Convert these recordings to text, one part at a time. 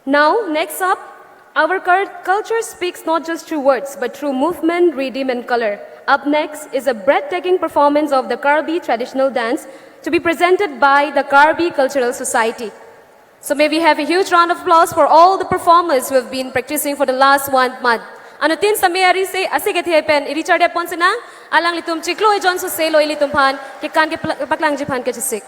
Now, next up, our culture speaks not just through words, but through movement, rhythm, and color. Up next is a breathtaking performance of the Karbi traditional dance to be presented by the Karbi Cultural Society. So may we have a huge round of applause for all the performers who have been practicing for the last 1 month. Ano tin sa mayari say asik eti pen Richard pon sinang alang litum chiklo e John so selo ilitum pan ke kan ke paklang jipan ke chisik.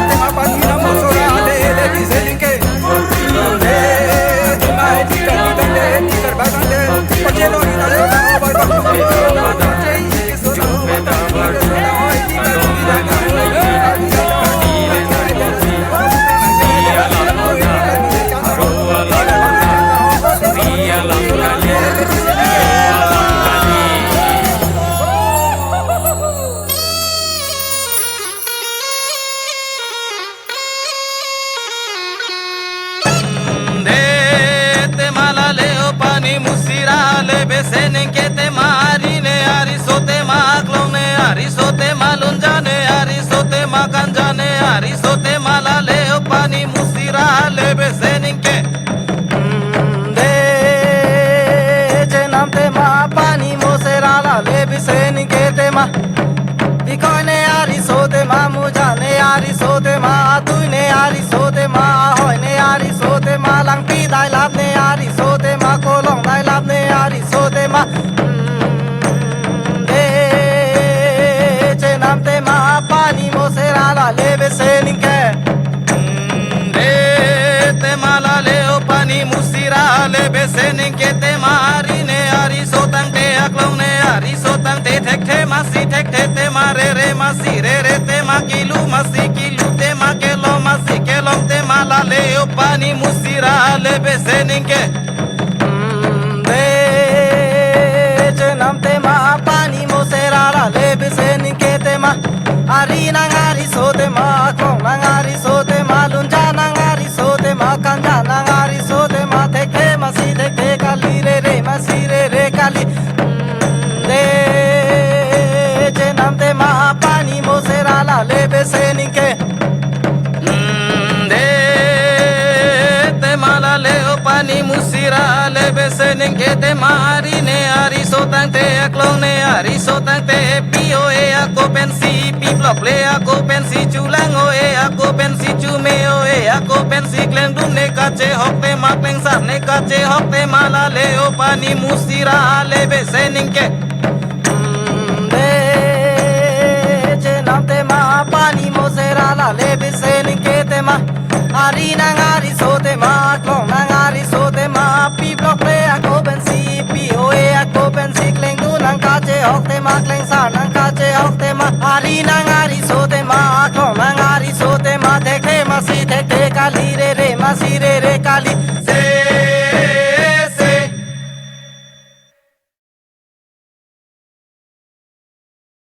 Tema pa ni na mo so ra de dicen que besening kete mari ne ari sote ma klong ne ari sote malunja ne ari sote makanja ne ari sote malale pani musira le besening ke de je namte ma pani musira la le besening kete ma Bikoine ari sote ma mujane ari sote ma tuine ari sote ma hoine ari sote ma lang pi dai lap ne ari sote ma kolong dai lap ne ari sote ma de che namte ma pani mo sera la lebe seninke de te mala leo pani musira lebe seninke te mari ne ari sotang te aklong ne ari sotang te thek the masi thek the te mare re masi re re te ma kilu te ma kelom te mala leo pani musira lebe seninke de je namte ma pani musira la lebe seninke te ma ari nangari sote ma klong nangari sote ma lunja nangari sote ma kanja nangari sote ma thek the masi thek the kali re re masi re re kali de je namte ma pani musira la lebe seninke de te mala leo pani musira lebe seninke te mari ne ari sotang te aklong ne ari sotang te pio e ako pensi pi block le ako pensi chulang o e ako pensi chume o e ako pensi kleng dum ne kache hok te ma kleng sar ne kache hok te mala leo pani musira lebe seninke namte ma pani mosera la lebe seninke te ma ari nangari sote ma klong nangari sote ma pi block le ako pensi pi o e ako pensi kleng du nang kache hok te ma kleng sar nang kache hok te ma ari nangari sote ma klong nangari sote ma thek the masi thek the kali re re masi re re kali